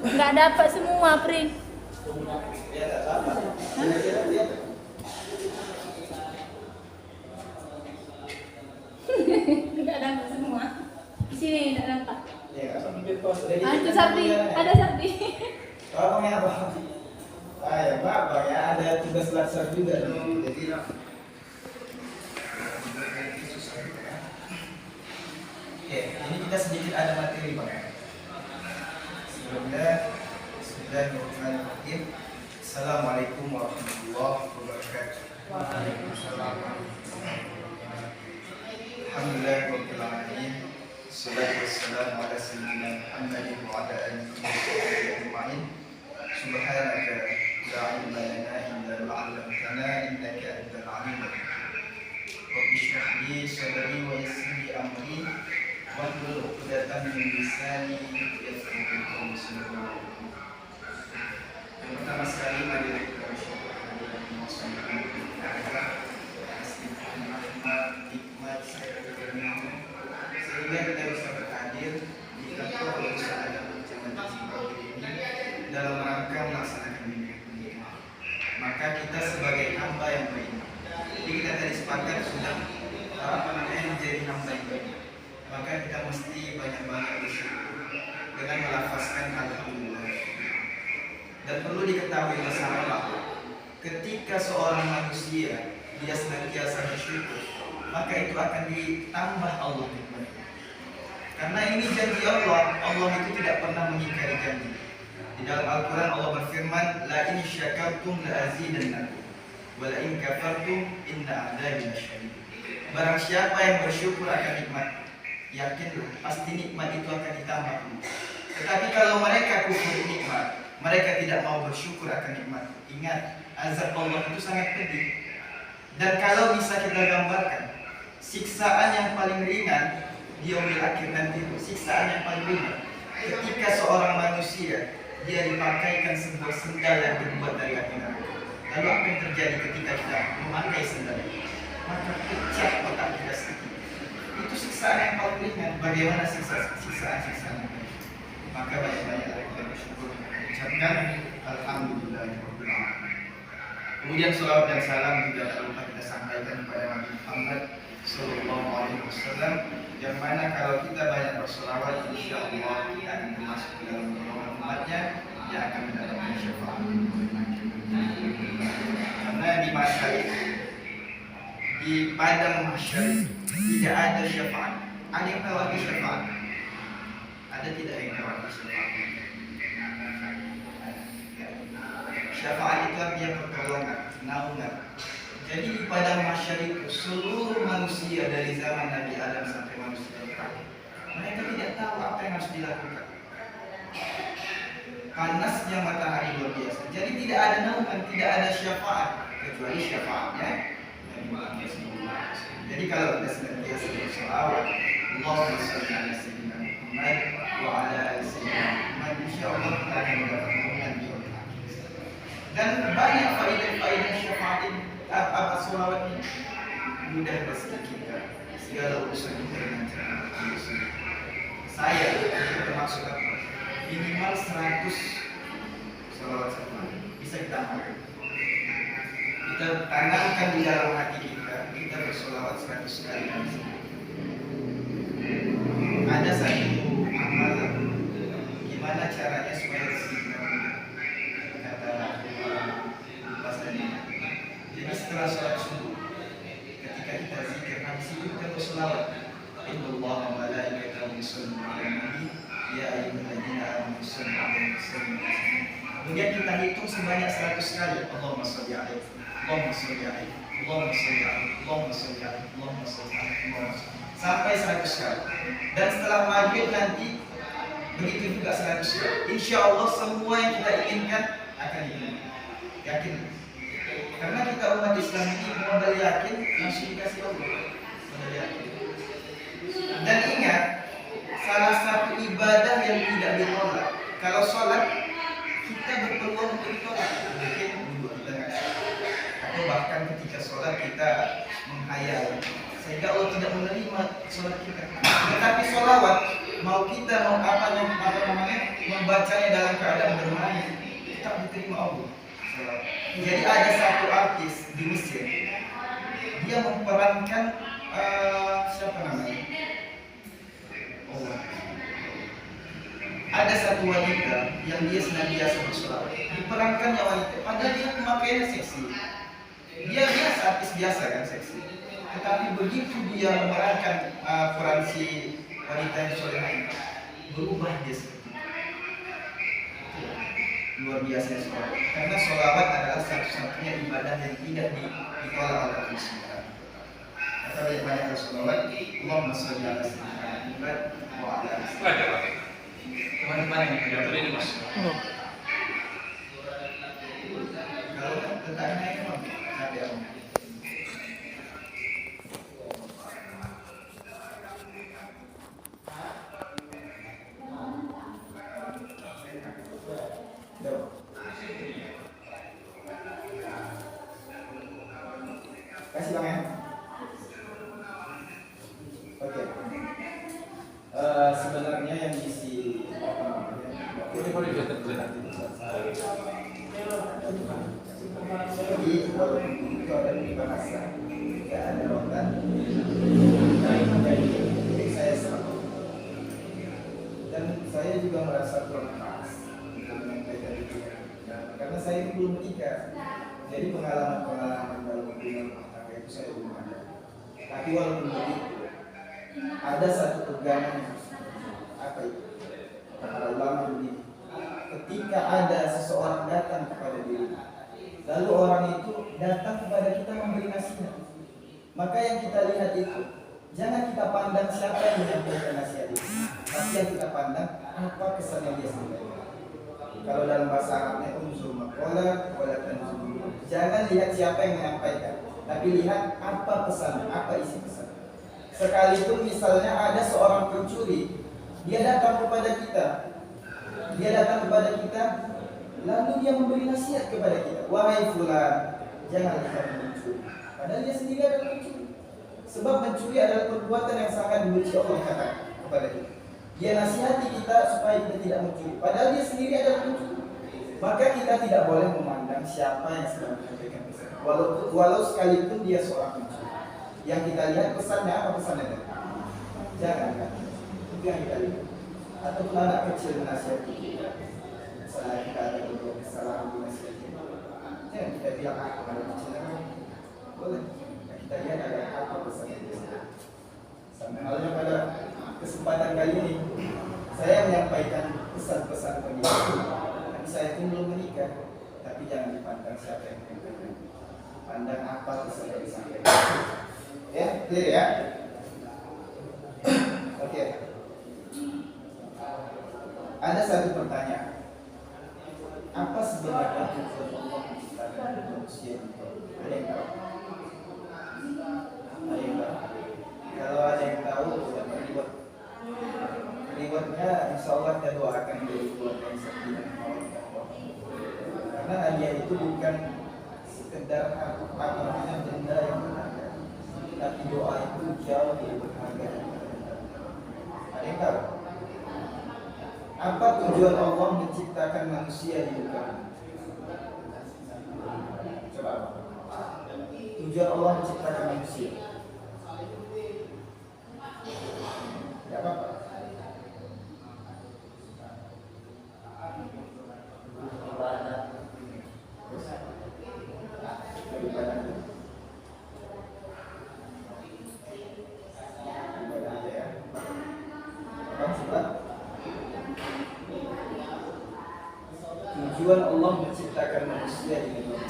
Nggak dapat semua, Pri. Nggak dapat semua. Di sini nggak dapat. Itu Sardi, ada Sardi. Oh, ya, Bang. Ah, ya, Bang, ya ada tugas latsar juga nih. Jadi oke, ini kita sedikit ada materi, Bang. Sebelumnya, bismillahirrahmanirrahim. Assalamualaikum warahmatullahi wabarakatuh. Waalaikumsalam. Alhamdulillahirabbil alamin. Wassalatu wassalamu ala sayyidina Muhammadin wa ala alihi wa sahbihi ajma'in. Subhanaka la ilma lana illa ma 'allamtana innaka antal alimul hakim. Rabbi shrah li sadri wa yassir li amri wahlul 'uqdatam min lisani yafqahu qawli. Yang pertama sekali mari kita bersyukur kepada Allah Subhanahu wa taala atas nikmat sehingga kita bisa berhadir di kantor perusahaan Jaman ini dalam rangka melaksanakan mimpi. Maka kita sebagai hamba yang baik, jadi kita tadi sepakat sudah menjadi hamba yang baik, maka kita mesti banyak-banyak bersyukur dengan melafazkan alhamdulillah. Dan perlu diketahui bersama bahwa ketika seorang manusia dia senantiasa bersyukur, maka itu akan ditambah Allah nikmatnya. Karena ini janji Allah, Allah itu tidak pernah mengingkari janji. Di dalam Al-Quran Allah berfirman, la in syakartum la azidannakum wa la in kafartum inna adzabi lasyadid. Barang siapa yang bersyukur akan nikmat, yakinlah pasti nikmat itu akan ditambah. Tetapi kalau mereka kufur nikmat, mereka tidak mau bersyukur akan nikmat, ingat azab Allah itu sangat pedih. Dan kalau bisa kita gambarkan, siksaan yang paling ringan di yaumil akhir nanti, siksaan yang paling ringan ketika seorang manusia dia dipakaikan sebuah sendal yang terbuat dari api neraka. Lalu apa yang terjadi ketika kita memakai sendal itu? Maka pecah otak kita sedikit. Itu siksaan yang paling ringan. Bagaimana siksaan-siksaan? Maka banyak-banyak kita bersyukur, ucapkan alhamdulillahirabbil alamin. Kemudian salawat dan salam juga tak lupa kita sampaikan kepada Nabi Muhammad sallallahu alaihi wasallam, yang mana kalau kita banyak berselawat, insyaallah kita akan termasuk dalam golongan umatnya yang akan mendapatkan syafaat. Karena di masa itu, di padang mahsyar tidak ada syafaat. Ada yang tahu arti syafaat? Ada tidak yang tahu arti syafaat? Syafaat itu artinya pertolongan, naungan. Jadi di padang mahsyar itu seluruh manusia dari zaman Nabi Adam sampai manusia terakhir, mereka tidak tahu apa yang harus dilakukan. Panasnya matahari luar biasa. Jadi tidak ada naungan, tidak ada syafaat kecuali syafaatnya Nabi Muhammad SAW. Jadi kalau kita senantiasa berselawat, Allahumma shalli ala sayyidina Muhammad wa ala ali sayyidina Muhammad, insyaallah kita akan mendapat naungan di yaumil akhir. Dan banyak faedah-faedah syafaat ini. Apa selawat ini mudah rezeki kita, segala urusan kita dengan cara saya termasuk apa? Minimal 100 selawat bisa kita makan. Kita tanamkan di dalam hati kita berselawat 100 kali. Ada satu amalan gimana caranya supaya rezeki kita mudah. Kata bahasanya, jadi setelah sholat subuh, ketika kita zikir, habis itu kita berselawat. Innallaha wa malaikatahu yusholluna 'alan nabi ya ayyuhalladzina amanu shollu 'alaihi wa sallimu taslima. Kemudian kita hitung sebanyak 100 kali. Allahumma sholli 'alaihi, Allahumma sholli 'alaihi, Allahumma sholli 'alaihi, Allahumma sholli 'alaihi, Allahumma sholli 'alaihi, sampai 100 kali. Dan setelah maghrib nanti begitu juga 100 kali. Insyaallah semua yang kita inginkan akan dipenuhi. Yakin? Karena kita umat Islam ini modal yakin langsung dikasih Allah. Modal yakin. Dan ingat, salah satu ibadah yang tidak ditolak, kalau sholat kita berpeluang untuk ditolak. Mungkin duduk kita nggak sholat, atau bahkan ketika sholat kita menghayal, sehingga Allah tidak menerima sholat kita. Tetapi sholawat, mau kita mau apa namanya membacanya dalam keadaan bermain tetap diterima Allah. Jadi ada satu artis di Mesir, dia memerankan siapa namanya? Ada satu wanita yang dia senantiasa bersolat, diperankannya wanita, padahal dia pemakaiannya seksi. Dia biasa, artis biasa kan, seksi. Tetapi begitu dia memerankan peran si wanita yang solehah ini, berubah dia seperti itu. Luar biasa sholat. Karena sholawat adalah satu-satunya ibadah yang tidak ditolak oleh Allah Subhanahu. Maka banyak sholawat. Allahumma sholli ala sayyidina Muhammad wa ala alihi. Teman-teman yang tidak boleh dimasuk. Kalau tetangga itu ada yang kasih bang ya. Oke. Sebenarnya yang isi ini boleh jadi walaupun itu ada di bahasa tidak ada rotan jadi saya selalu dan saya juga merasa kurang pas untuk menyampaikan itu karena saya itu belum menikah jadi pengalaman dalam hubungan itu saya belum ada. Tapi walaupun begitu, ada satu pegangan apa itu? Para ulama begini. Ketika ada seseorang datang kepada diri, lalu orang itu datang kepada kita memberi nasihat, maka yang kita lihat itu jangan kita pandang siapa yang menyampaikan nasihat itu, tapi yang kita pandang apa kesan yang dia sampaikan. Kalau dalam bahasa Arabnya unsur maqala wala tanzur. Jangan lihat siapa yang menyampaikan, tapi lihat apa pesan, apa isi pesan. Sekalipun misalnya ada seorang pencuri, dia datang kepada kita, lalu dia memberi nasihat kepada kita, wahai fulan, jangan kamu mencuri. Padahal dia sendiri adalah pencuri. Sebab mencuri adalah perbuatan yang sangat dibenci Allah kepada kita. Dia nasihati kita supaya kita tidak mencuri, padahal dia sendiri adalah pencuri. Maka kita tidak boleh memandang siapa yang sedang menyampaikan pesan, walau sekalipun dia seorang pencuri. Yang kita lihat pesannya apa pesannya? Jangan kan? Itu yang kita lihat. Ataupun anak kecil menasihati kita, misalnya kita ada berbuat kesalahan menasihati kita, jangan kita bilang apa pada kecil boleh. Kita lihat ada apa pesannya. Sama halnya pada kesempatan kali ini, saya menyampaikan pesan-pesan pendidikan. Saya pun belum menikah, tapi jangan dipandang siapa yang menyampaikan. Pandang apa pesan yang disampaikan. Ya, clear ya? Oke. Ada satu pertanyaan. Apa sebenarnya tujuan Allah menciptakan manusia itu? Ada yang tahu? Ada yang tahu? Kalau ada yang tahu, reward. Rewardnya insya Allah kita doakan dari keluarga yang setia. Karena hadiah itu bukan sekedar benda yang berharga, tapi doa itu jauh lebih berharga. Ada yang tahu? Apa tujuan Allah menciptakan manusia di muka bumi? Coba apa? Tujuan Allah menciptakan manusia. Tidak apa-apa. Tujuan Allah menciptakan manusia di dunia.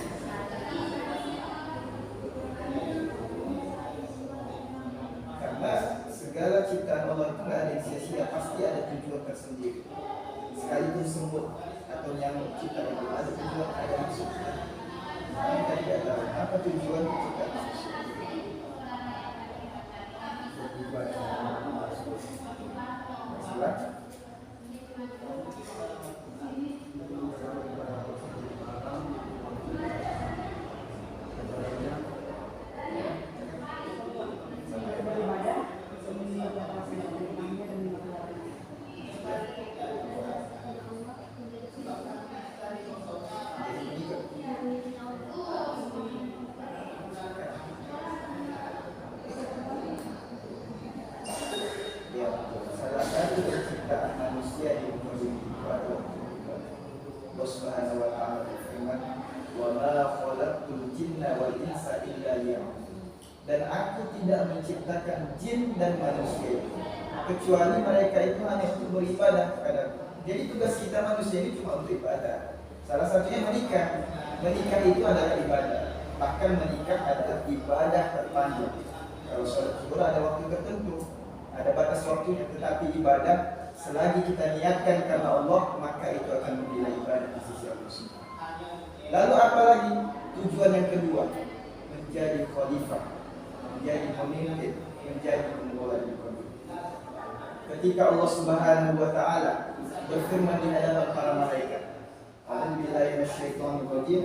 Karena segala ciptaan Allah itu tidak ada yang sia-sia, pasti ada tujuan tersendiri. Sekalipun semut atau nyamuk ciptaan Allah ada tujuan, ada maksud. Kita tidak tahu apa tujuan ciptaan manusia. Allah Subhanahu wa taala berfirman, "Wa ma khalaqtul jinna wal insa illa liya'budun." Dan aku tidak menciptakan jin dan manusia kecuali mereka itu hanya untuk beribadah kepadaku. Jadi tugas kita manusia ini cuma untuk ibadah. Salah satunya menikah. Menikah itu adalah ibadah. Bahkan menikah adalah ibadah terpanjang. Kalau sholat zuhur ada waktu tertentu, ada batas waktunya, tetapi ibadah selagi kita niatkan karena Allah, maka itu akan menjadi ibadah di sisi Allah. Lalu apalagi tujuan yang kedua, menjadi khalifah, menjadi pemimpin, menjadi pengelola di bumi. Ketika Allah Subhanahu wa taala berfirman di hadapan para malaikat, "A'udzubillahi minasyaitonir rajim.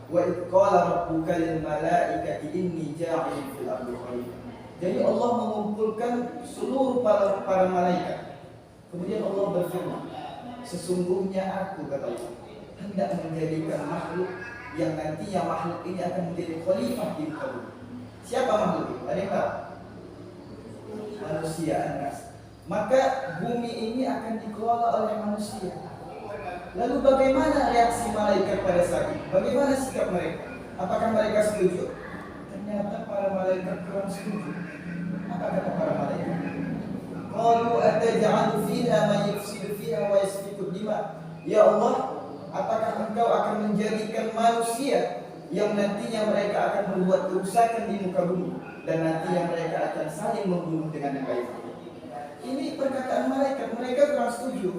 Wa idz qala rabbuka lil malaikati inni ja'ilun fil ardi khalifah." Jadi Allah mengumpulkan seluruh para malaikat. Kemudian Allah berfirman, "Sesungguhnya aku," kata Allah, "hendak menjadikan makhluk yang nantinya makhluk ini akan menjadi khalifah di muka bumi." Siapa makhluk itu? Ada yang tahu? Manusia, Anas. Maka bumi ini akan dikelola oleh manusia. Lalu bagaimana reaksi malaikat pada saat itu? Bagaimana sikap mereka? Apakah mereka setuju? Ternyata para malaikat kurang setuju. Apa kata para malaikat? Qalu ataj'alu fiha man yufsidu fiha wa yasfiku dima. Ya Allah, apakah engkau akan menjadikan manusia yang nantinya mereka akan membuat kerusakan di muka bumi dan nantinya mereka akan saling membunuh dengan yang baik? Ini perkataan malaikat, mereka kurang setuju.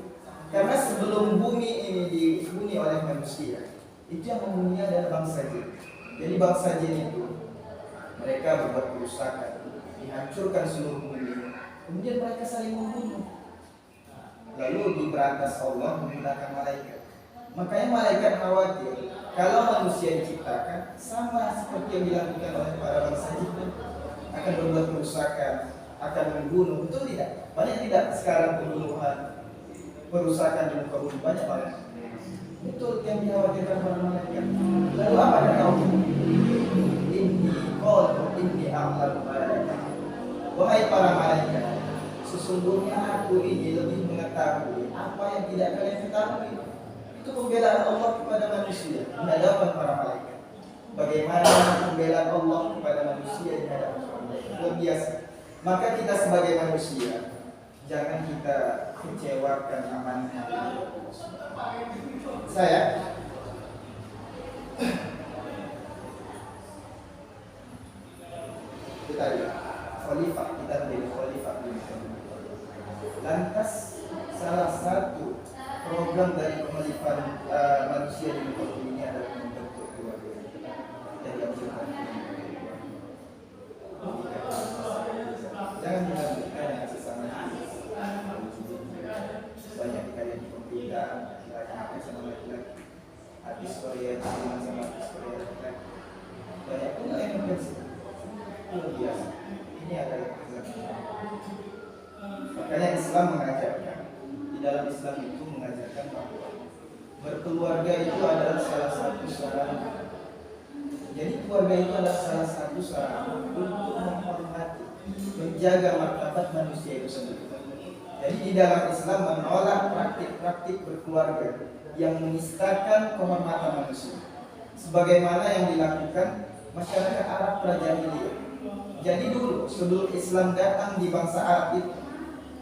Karena sebelum bumi ini dihuni oleh manusia, itu yang menghuninya adalah bangsa jin. Jadi bangsa jin itu mereka berbuat kerusakan, dihancurkan seluruh bumi. Kemudian mereka saling membunuh. Lalu diberantas Allah menggunakan malaikat. Makanya malaikat khawatir kalau manusia diciptakan sama seperti yang dilakukan oleh para bangsa jin, akan berbuat kerusakan, akan membunuh. Betul tidak? Banyak tidak sekarang pembunuhan, perusakan di muka bumi, banyak banget. Betul yang dikhawatirkan para malaikat. Lalu apa kata Allah? Inni a'lamu malaikat. Wahai para malaikat, sesungguhnya aku ini lebih mengetahui apa yang tidak kalian ketahui. Itu pembelaan Allah kepada manusia di hadapan para malaikat. Bagaimana pembelaan Allah kepada manusia di hadapan para malaikat? Luar biasa. Maka kita sebagai manusia, jangan kita kecewakan amanah saya. Kita lihat khalifah, kita menjadi khalifah. Lantas salah satu program dari pemeliharaan manusia di muka bumi ini adalah membentuk keluarga. Jadi jangan dilanjutkan dengan sesama. Banyak kalian di komputer, laki-laki sama laki-laki, artis Korea sama artis Korea laki-laki. Banyak pula yang berpensiun. Luar biasa. Ini adalah kesalahan. Makanya Islam mengajarkan, di dalam Islam itu mengajarkan bahwa berkeluarga itu adalah salah satu sarana. Jadi keluarga itu adalah salah satu sarana untuk menghormati, menjaga martabat manusia itu sendiri. Jadi di dalam Islam menolak praktik-praktik berkeluarga yang menistakan kehormatan manusia, sebagaimana yang dilakukan masyarakat Arab prajahiliyah. Jadi dulu sebelum Islam datang di bangsa Arab itu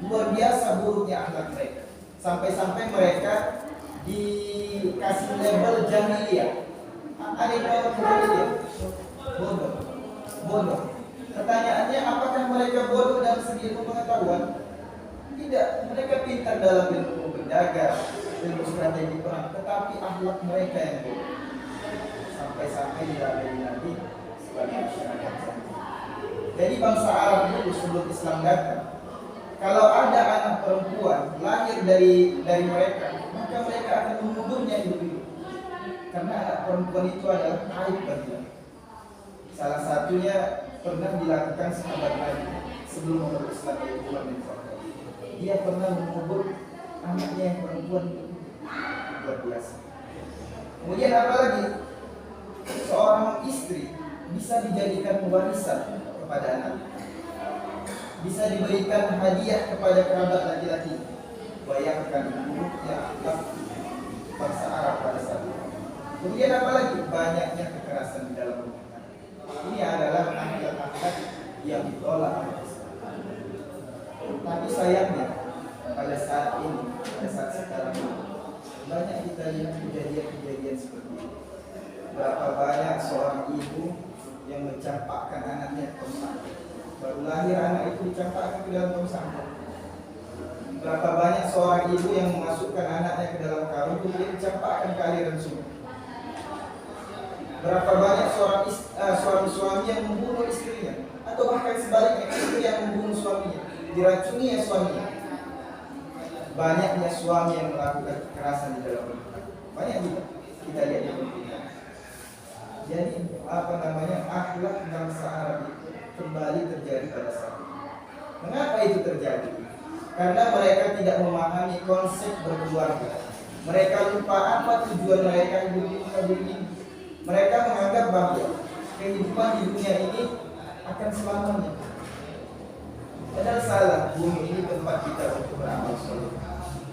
luar biasa buruknya akhlak mereka, sampai-sampai mereka dikasih label jahiliyah. Ada yang tahu jahiliyah? Bodoh. Pertanyaannya, apakah mereka bodoh dalam segi ilmu pengetahuan? Tidak, mereka pintar dalam ilmu berdagang, ilmu strategi perang, tetapi akhlak mereka yang bodoh. Sampai-sampai dilabeli Nabi sebagai masyarakat jahiliyah. Jadi bangsa Arab dulu sebelum Islam datang, kalau ada anak perempuan lahir dari mereka, maka mereka akan menguburnya hidup-hidup. Karena anak perempuan itu adalah aib bagi mereka. Salah satunya pernah dilakukan sahabat Nabi sebelum memeluk Islam, yaitu Umar bin Khattab. Dia pernah mengubur anaknya yang perempuan itu. Luar biasa. Kemudian apa lagi? Seorang istri bisa dijadikan warisan kepada anak, bisa diberikan hadiah kepada kerabat laki-laki. bayangkan buruknya akhlak bangsa Arab pada saat itu. Kemudian apalagi banyaknya kekerasan di dalam rumah tangga. Ini adalah akhlak yang ditolak oleh Islam. Tapi sayangnya pada saat ini, pada saat sekarang ini, banyak kita lihat kejadian-kejadian seperti ini. Berapa banyak seorang ibu yang mencampakkan anaknya ke tong sampah. Baru lahir anak itu dicampakkan ke dalam tong sampah. Berapa banyak seorang ibu yang memasukkan anaknya ke dalam karung kemudian dicampakkan ke aliran sungai. Berapa banyak suami yang membunuh istrinya, atau bahkan sebaliknya istri yang membunuh suaminya, diracuni ya suaminya. Banyaknya suami yang melakukan kekerasan di dalam rumah. Banyak juga kita lihat di dunia. Jadi akhlak bangsa Arab itu kembali terjadi pada saat ini. Mengapa itu terjadi? Karena mereka tidak memahami konsep berkeluarga. Mereka lupa apa tujuan mereka hidup di muka bumi ini. Mereka menganggap bahwa kehidupan di dunia ini akan selamanya. Padahal salah, bumi ini tempat kita untuk beramal soleh.